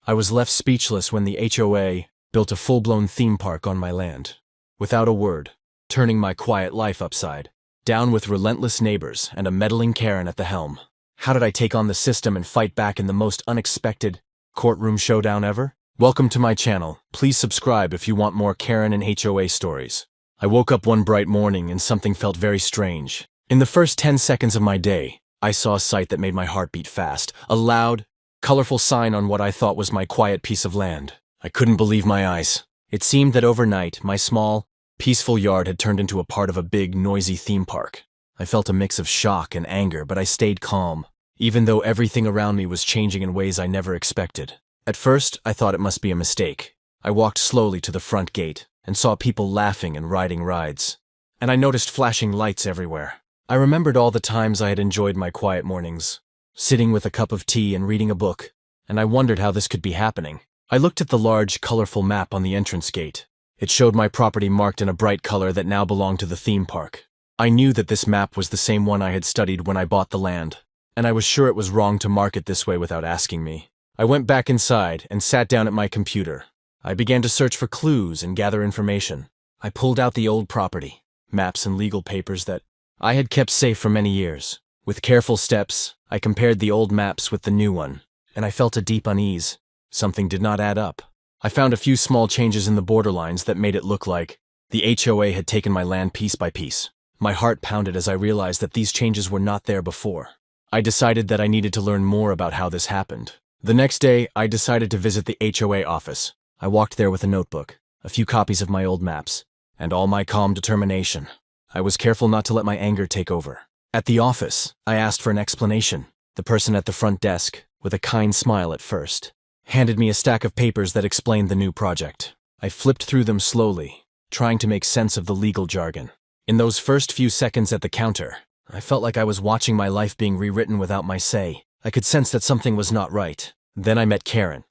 I was left speechless when the HOA built a full-blown theme park on my land. Without a word, turning my quiet life upside down with relentless neighbors and a meddling Karen at the helm. How did I take on the system and fight back in the most unexpected courtroom showdown ever? Welcome to my channel. Please subscribe if you want more Karen and HOA stories. I woke up one bright morning and something felt very strange. In the first 10 seconds of my day, I saw a sight that made my heart beat fast. A loud, colorful sign on what I thought was my quiet piece of land. I couldn't believe my eyes. It seemed that overnight, my small, peaceful yard had turned into a part of a big, noisy theme park. I felt a mix of shock and anger, but I stayed calm, even though everything around me was changing in ways I never expected. At first, I thought it must be a mistake. I walked slowly to the front gate and saw people laughing and riding rides. And I noticed flashing lights everywhere. I remembered all the times I had enjoyed my quiet mornings, sitting with a cup of tea and reading a book, and I wondered how this could be happening. I looked at the large, colorful map on the entrance gate. It showed my property marked in a bright color that now belonged to the theme park. I knew that this map was the same one I had studied when I bought the land, and I was sure it was wrong to mark it this way without asking me. I went back inside and sat down at my computer. I began to search for clues and gather information. I pulled out the old property, maps and legal papers that I had kept safe for many years. With careful steps, I compared the old maps with the new one, and I felt a deep unease. Something did not add up. I found a few small changes in the borderlines that made it look like the HOA had taken my land piece by piece. My heart pounded as I realized that these changes were not there before. I decided that I needed to learn more about how this happened. The next day, I decided to visit the HOA office. I walked there with a notebook, a few copies of my old maps, and all my calm determination. I was careful not to let my anger take over. At the office, I asked for an explanation. The person at the front desk, with a kind smile at first, handed me a stack of papers that explained the new project. I flipped through them slowly, trying to make sense of the legal jargon. In those first few seconds at the counter, I felt like I was watching my life being rewritten without my say. I could sense that something was not right. Then I met Karen.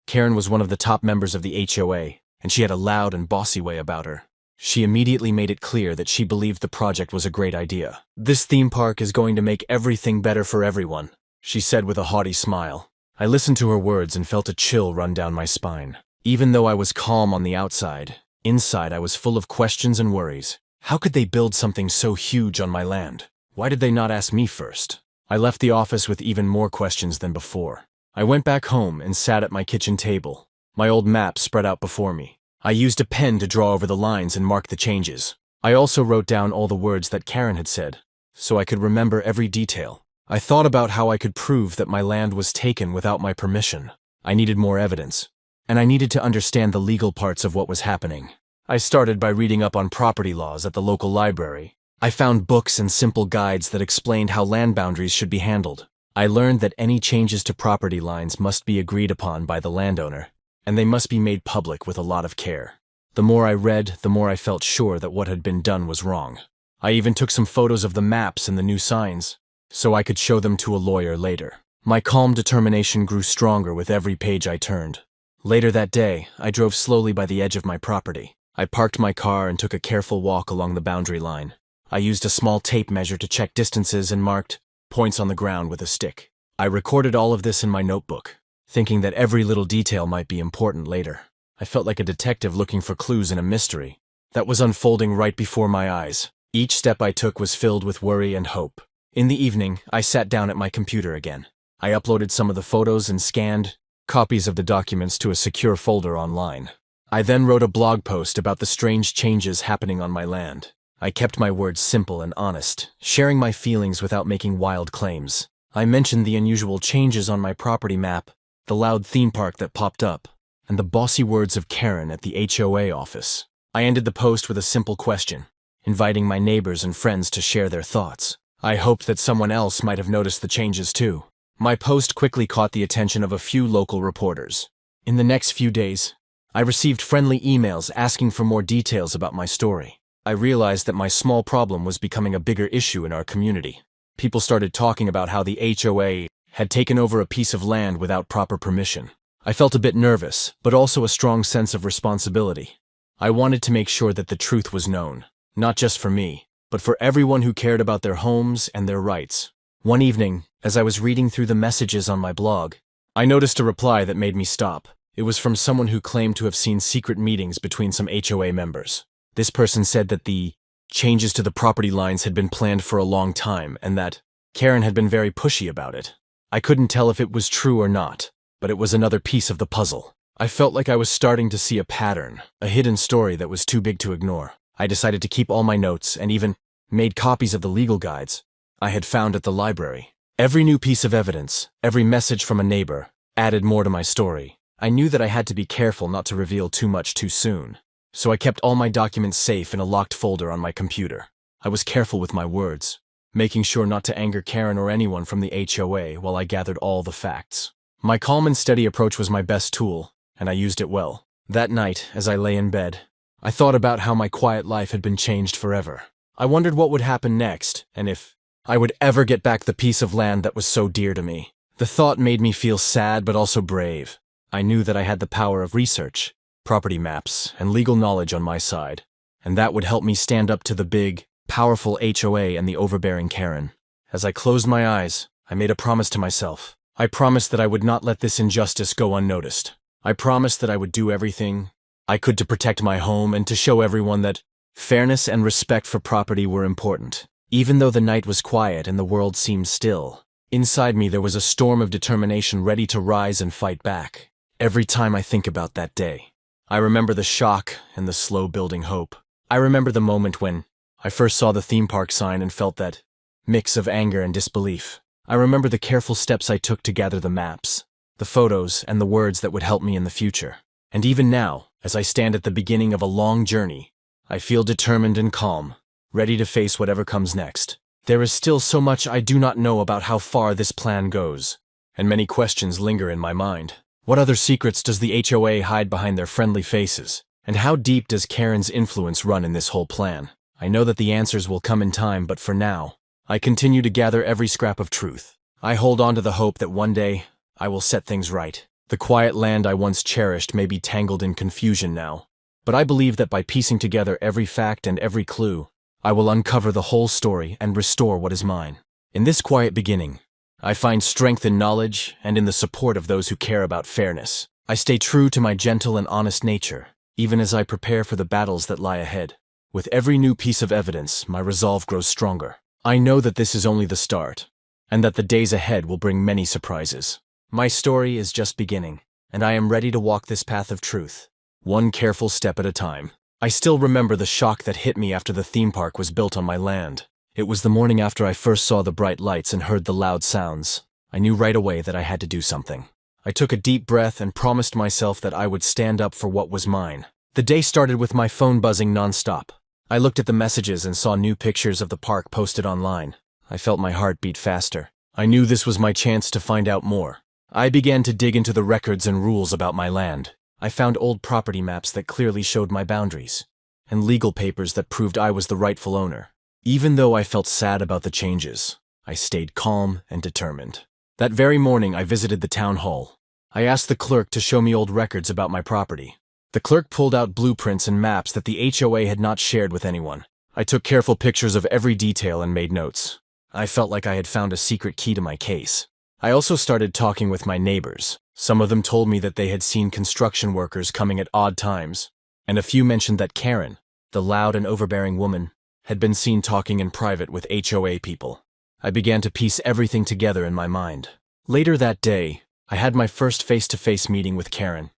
Karen was one of the top members of the HOA, and she had a loud and bossy way about her. She immediately made it clear that she believed the project was a great idea. "This theme park is going to make everything better for everyone," she said with a haughty smile. I listened to her words and felt a chill run down my spine. Even though I was calm on the outside, inside I was full of questions and worries. How could they build something so huge on my land? Why did they not ask me first? I left the office with even more questions than before. I went back home and sat at my kitchen table, my old map spread out before me. I used a pen to draw over the lines and mark the changes. I also wrote down all the words that Karen had said, so I could remember every detail. I thought about how I could prove that my land was taken without my permission. I needed more evidence, and I needed to understand the legal parts of what was happening. I started by reading up on property laws at the local library. I found books and simple guides that explained how land boundaries should be handled. I learned that any changes to property lines must be agreed upon by the landowner, and they must be made public with a lot of care. The more I read, the more I felt sure that what had been done was wrong. I even took some photos of the maps and the new signs, so I could show them to a lawyer later. My calm determination grew stronger with every page I turned. Later that day, I drove slowly by the edge of my property. I parked my car and took a careful walk along the boundary line. I used a small tape measure to check distances and marked points on the ground with a stick. I recorded all of this in my notebook, thinking that every little detail might be important later. I felt like a detective looking for clues in a mystery that was unfolding right before my eyes. Each step I took was filled with worry and hope. In the evening, I sat down at my computer again. I uploaded some of the photos and scanned copies of the documents to a secure folder online. I then wrote a blog post about the strange changes happening on my land. I kept my words simple and honest, sharing my feelings without making wild claims. I mentioned the unusual changes on my property map, the loud theme park that popped up, and the bossy words of Karen at the HOA office. I ended the post with a simple question, inviting my neighbors and friends to share their thoughts. I hoped that someone else might have noticed the changes too. My post quickly caught the attention of a few local reporters. In the next few days, I received friendly emails asking for more details about my story. I realized that my small problem was becoming a bigger issue in our community. People started talking about how the HOA had taken over a piece of land without proper permission. I felt a bit nervous, but also a strong sense of responsibility. I wanted to make sure that the truth was known, not just for me, but for everyone who cared about their homes and their rights. One evening, as I was reading through the messages on my blog, I noticed a reply that made me stop. It was from someone who claimed to have seen secret meetings between some HOA members. This person said that the changes to the property lines had been planned for a long time and that Karen had been very pushy about it. I couldn't tell if it was true or not, but it was another piece of the puzzle. I felt like I was starting to see a pattern, a hidden story that was too big to ignore. I decided to keep all my notes and even made copies of the legal guides I had found at the library. Every new piece of evidence, every message from a neighbor, added more to my story. I knew that I had to be careful not to reveal too much too soon, so I kept all my documents safe in a locked folder on my computer. I was careful with my words, making sure not to anger Karen or anyone from the HOA while I gathered all the facts. My calm and steady approach was my best tool, and I used it well. That night, as I lay in bed, I thought about how my quiet life had been changed forever. I wondered what would happen next, and if I would ever get back the piece of land that was so dear to me. The thought made me feel sad but also brave. I knew that I had the power of research, property maps, and legal knowledge on my side, and that would help me stand up to the big, powerful HOA and the overbearing Karen. As I closed my eyes, I made a promise to myself. I promised that I would not let this injustice go unnoticed. I promised that I would do everything I could to protect my home and to show everyone that fairness and respect for property were important. Even though the night was quiet and the world seemed still, inside me there was a storm of determination ready to rise and fight back. Every time I think about that day, I remember the shock and the slow building hope. I remember the moment when I first saw the theme park sign and felt that mix of anger and disbelief. I remember the careful steps I took to gather the maps, the photos, and the words that would help me in the future. And even now, as I stand at the beginning of a long journey, I feel determined and calm, ready to face whatever comes next. There is still so much I do not know about how far this plan goes, and many questions linger in my mind. What other secrets does the HOA hide behind their friendly faces? And how deep does Karen's influence run in this whole plan? I know that the answers will come in time, but for now, I continue to gather every scrap of truth. I hold on to the hope that one day, I will set things right. The quiet land I once cherished may be tangled in confusion now, but I believe that by piecing together every fact and every clue, I will uncover the whole story and restore what is mine. In this quiet beginning, I find strength in knowledge and in the support of those who care about fairness. I stay true to my gentle and honest nature, even as I prepare for the battles that lie ahead. With every new piece of evidence, my resolve grows stronger. I know that this is only the start, and that the days ahead will bring many surprises. My story is just beginning, and I am ready to walk this path of truth, one careful step at a time. I still remember the shock that hit me after the theme park was built on my land. It was the morning after I first saw the bright lights and heard the loud sounds. I knew right away that I had to do something. I took a deep breath and promised myself that I would stand up for what was mine. The day started with my phone buzzing nonstop. I looked at the messages and saw new pictures of the park posted online. I felt my heart beat faster. I knew this was my chance to find out more. I began to dig into the records and rules about my land. I found old property maps that clearly showed my boundaries, and legal papers that proved I was the rightful owner. Even though I felt sad about the changes, I stayed calm and determined. That very morning, I visited the town hall. I asked the clerk to show me old records about my property. The clerk pulled out blueprints and maps that the HOA had not shared with anyone. I took careful pictures of every detail and made notes. I felt like I had found a secret key to my case. I also started talking with my neighbors. Some of them told me that they had seen construction workers coming at odd times, and a few mentioned that Karen, the loud and overbearing woman, had been seen talking in private with HOA people. I began to piece everything together in my mind. Later that day, I had my first face-to-face meeting with Karen.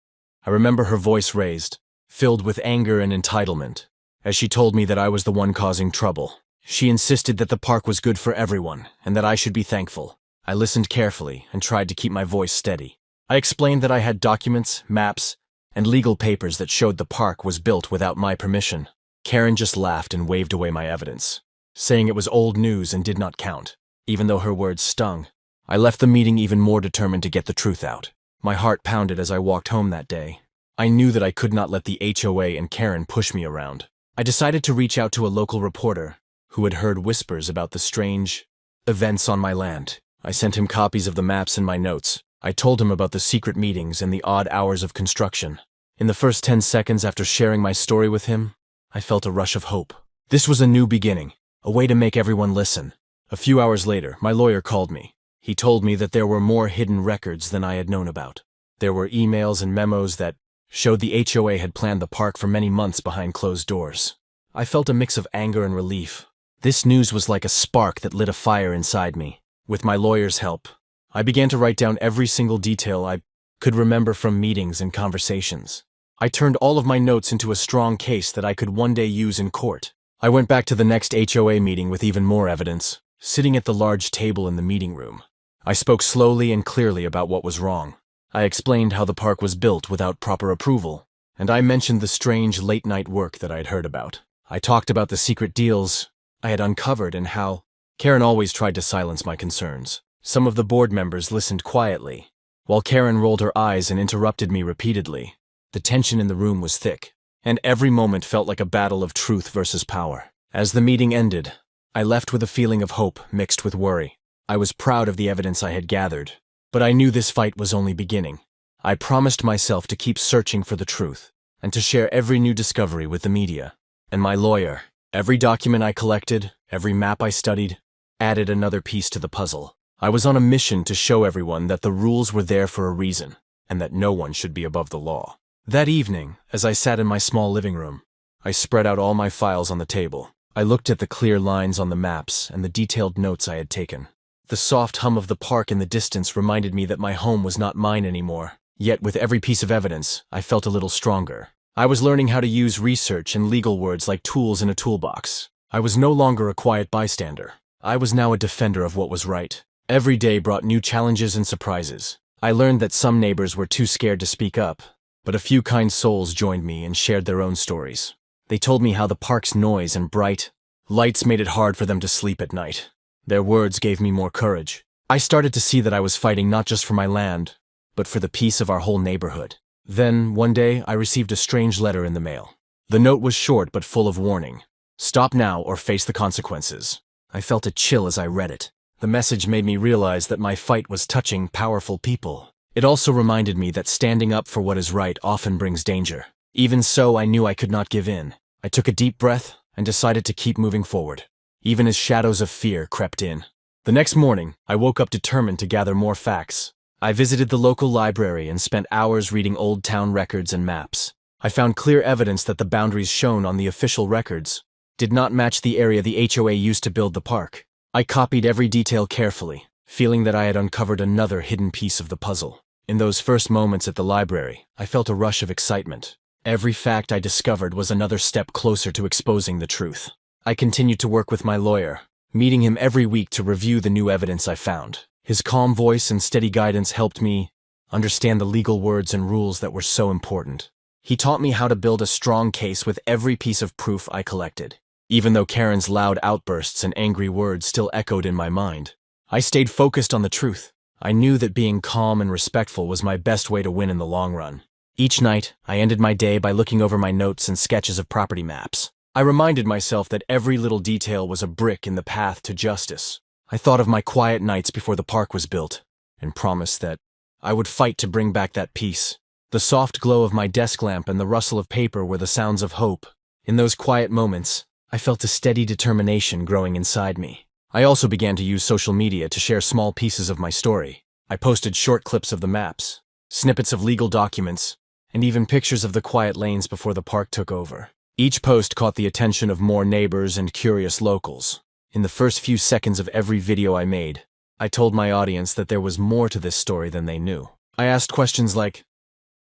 I remember her voice raised, filled with anger and entitlement, as she told me that I was the one causing trouble. She insisted that the park was good for everyone, and that I should be thankful. I listened carefully and tried to keep my voice steady. I explained that I had documents, maps, and legal papers that showed the park was built without my permission. Karen just laughed and waved away my evidence, saying it was old news and did not count. Even though her words stung, I left the meeting even more determined to get the truth out. My heart pounded as I walked home that day. I knew that I could not let the HOA and Karen push me around. I decided to reach out to a local reporter who had heard whispers about the strange events on my land. I sent him copies of the maps and my notes. I told him about the secret meetings and the odd hours of construction. In the first 10 seconds after sharing my story with him, I felt a rush of hope. This was a new beginning, a way to make everyone listen. A few hours later, my lawyer called me. He told me that there were more hidden records than I had known about. There were emails and memos that showed the HOA had planned the park for many months behind closed doors. I felt a mix of anger and relief. This news was like a spark that lit a fire inside me. With my lawyer's help, I began to write down every single detail I could remember from meetings and conversations. I turned all of my notes into a strong case that I could one day use in court. I went back to the next HOA meeting with even more evidence, sitting at the large table in the meeting room. I spoke slowly and clearly about what was wrong. I explained how the park was built without proper approval, and I mentioned the strange late-night work that I had heard about. I talked about the secret deals I had uncovered and how Karen always tried to silence my concerns. Some of the board members listened quietly, while Karen rolled her eyes and interrupted me repeatedly. The tension in the room was thick, and every moment felt like a battle of truth versus power. As the meeting ended, I left with a feeling of hope mixed with worry. I was proud of the evidence I had gathered, but I knew this fight was only beginning. I promised myself to keep searching for the truth, and to share every new discovery with the media. And my lawyer, every document I collected, every map I studied, added another piece to the puzzle. I was on a mission to show everyone that the rules were there for a reason, and that no one should be above the law. That evening, as I sat in my small living room, I spread out all my files on the table. I looked at the clear lines on the maps and the detailed notes I had taken. The soft hum of the park in the distance reminded me that my home was not mine anymore. Yet with every piece of evidence, I felt a little stronger. I was learning how to use research and legal words like tools in a toolbox. I was no longer a quiet bystander. I was now a defender of what was right. Every day brought new challenges and surprises. I learned that some neighbors were too scared to speak up, but a few kind souls joined me and shared their own stories. They told me how the park's noise and bright lights made it hard for them to sleep at night. Their words gave me more courage. I started to see that I was fighting not just for my land, but for the peace of our whole neighborhood. Then, one day, I received a strange letter in the mail. The note was short but full of warning. Stop now or face the consequences. I felt a chill as I read it. The message made me realize that my fight was touching powerful people. It also reminded me that standing up for what is right often brings danger. Even so, I knew I could not give in. I took a deep breath and decided to keep moving forward, even as shadows of fear crept in. The next morning, I woke up determined to gather more facts. I visited the local library and spent hours reading old town records and maps. I found clear evidence that the boundaries shown on the official records did not match the area the HOA used to build the park. I copied every detail carefully, feeling that I had uncovered another hidden piece of the puzzle. In those first moments at the library, I felt a rush of excitement. Every fact I discovered was another step closer to exposing the truth. I continued to work with my lawyer, meeting him every week to review the new evidence I found. His calm voice and steady guidance helped me understand the legal words and rules that were so important. He taught me how to build a strong case with every piece of proof I collected. Even though Karen's loud outbursts and angry words still echoed in my mind, I stayed focused on the truth. I knew that being calm and respectful was my best way to win in the long run. Each night, I ended my day by looking over my notes and sketches of property maps. I reminded myself that every little detail was a brick in the path to justice. I thought of my quiet nights before the park was built, and promised that I would fight to bring back that peace. The soft glow of my desk lamp and the rustle of paper were the sounds of hope. In those quiet moments, I felt a steady determination growing inside me. I also began to use social media to share small pieces of my story. I posted short clips of the maps, snippets of legal documents, and even pictures of the quiet lanes before the park took over. Each post caught the attention of more neighbors and curious locals. In the first few seconds of every video I made, I told my audience that there was more to this story than they knew. I asked questions like,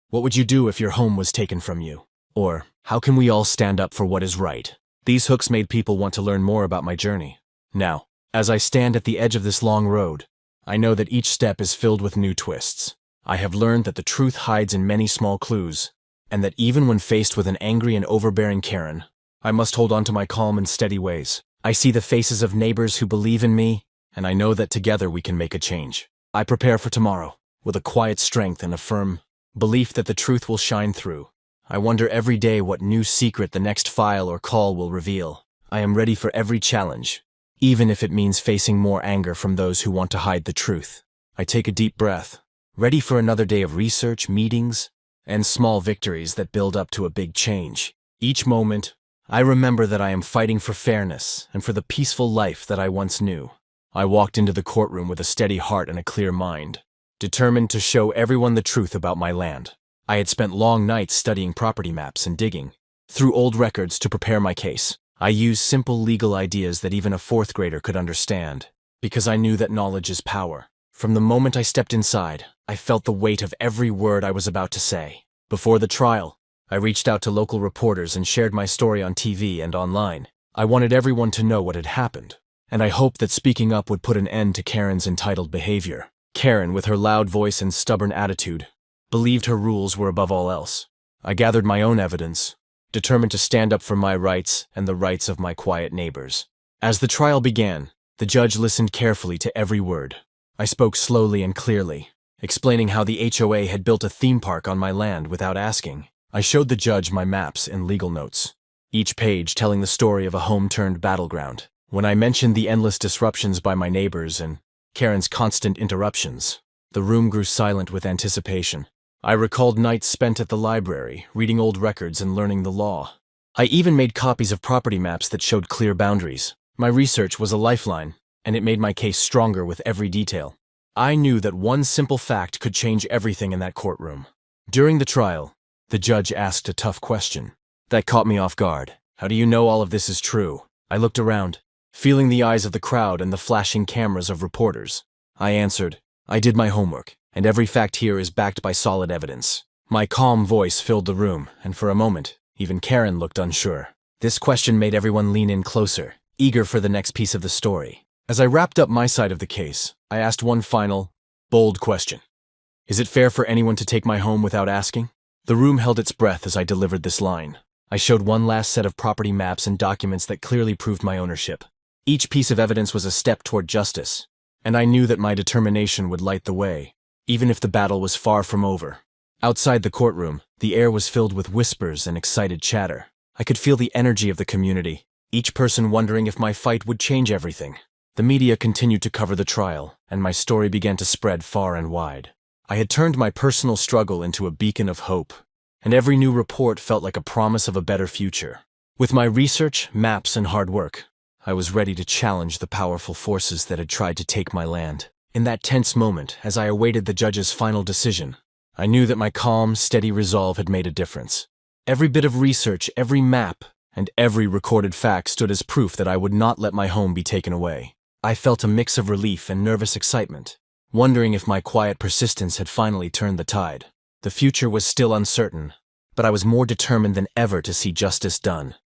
what would you do if your home was taken from you? Or, how can we all stand up for what is right? These hooks made people want to learn more about my journey. Now, as I stand at the edge of this long road, I know that each step is filled with new twists. I have learned that the truth hides in many small clues, and that even when faced with an angry and overbearing Karen, I must hold on to my calm and steady ways. I see the faces of neighbors who believe in me, and I know that together we can make a change. I prepare for tomorrow, with a quiet strength and a firm belief that the truth will shine through. I wonder every day what new secret the next file or call will reveal. I am ready for every challenge, even if it means facing more anger from those who want to hide the truth. I take a deep breath, ready for another day of research, meetings, and small victories that build up to a big change. Each moment, I remember that I am fighting for fairness and for the peaceful life that I once knew. I walked into the courtroom with a steady heart and a clear mind, determined to show everyone the truth about my land. I had spent long nights studying property maps and digging through old records to prepare my case. I used simple legal ideas that even a fourth grader could understand, because I knew that knowledge is power. From the moment I stepped inside, I felt the weight of every word I was about to say. Before the trial, I reached out to local reporters and shared my story on TV and online. I wanted everyone to know what had happened, and I hoped that speaking up would put an end to Karen's entitled behavior. Karen, with her loud voice and stubborn attitude, believed her rules were above all else. I gathered my own evidence, determined to stand up for my rights and the rights of my quiet neighbors. As the trial began, the judge listened carefully to every word. I spoke slowly and clearly, explaining how the HOA had built a theme park on my land without asking. I showed the judge my maps and legal notes, each page telling the story of a home-turned battleground. When I mentioned the endless disruptions by my neighbors and Karen's constant interruptions, the room grew silent with anticipation. I recalled nights spent at the library, reading old records and learning the law. I even made copies of property maps that showed clear boundaries. My research was a lifeline, and it made my case stronger with every detail. I knew that one simple fact could change everything in that courtroom. During the trial, the judge asked a tough question. That caught me off guard. How do you know all of this is true? I looked around, feeling the eyes of the crowd and the flashing cameras of reporters. I answered, I did my homework, and every fact here is backed by solid evidence. My calm voice filled the room, and for a moment, even Karen looked unsure. This question made everyone lean in closer, eager for the next piece of the story. As I wrapped up my side of the case, I asked one final, bold question. Is it fair for anyone to take my home without asking? The room held its breath as I delivered this line. I showed one last set of property maps and documents that clearly proved my ownership. Each piece of evidence was a step toward justice, and I knew that my determination would light the way, even if the battle was far from over. Outside the courtroom, the air was filled with whispers and excited chatter. I could feel the energy of the community, each person wondering if my fight would change everything. The media continued to cover the trial, and my story began to spread far and wide. I had turned my personal struggle into a beacon of hope, and every new report felt like a promise of a better future. With my research, maps, and hard work, I was ready to challenge the powerful forces that had tried to take my land. In that tense moment, as I awaited the judge's final decision, I knew that my calm, steady resolve had made a difference. Every bit of research, every map, and every recorded fact stood as proof that I would not let my home be taken away. I felt a mix of relief and nervous excitement, wondering if my quiet persistence had finally turned the tide. The future was still uncertain, but I was more determined than ever to see justice done.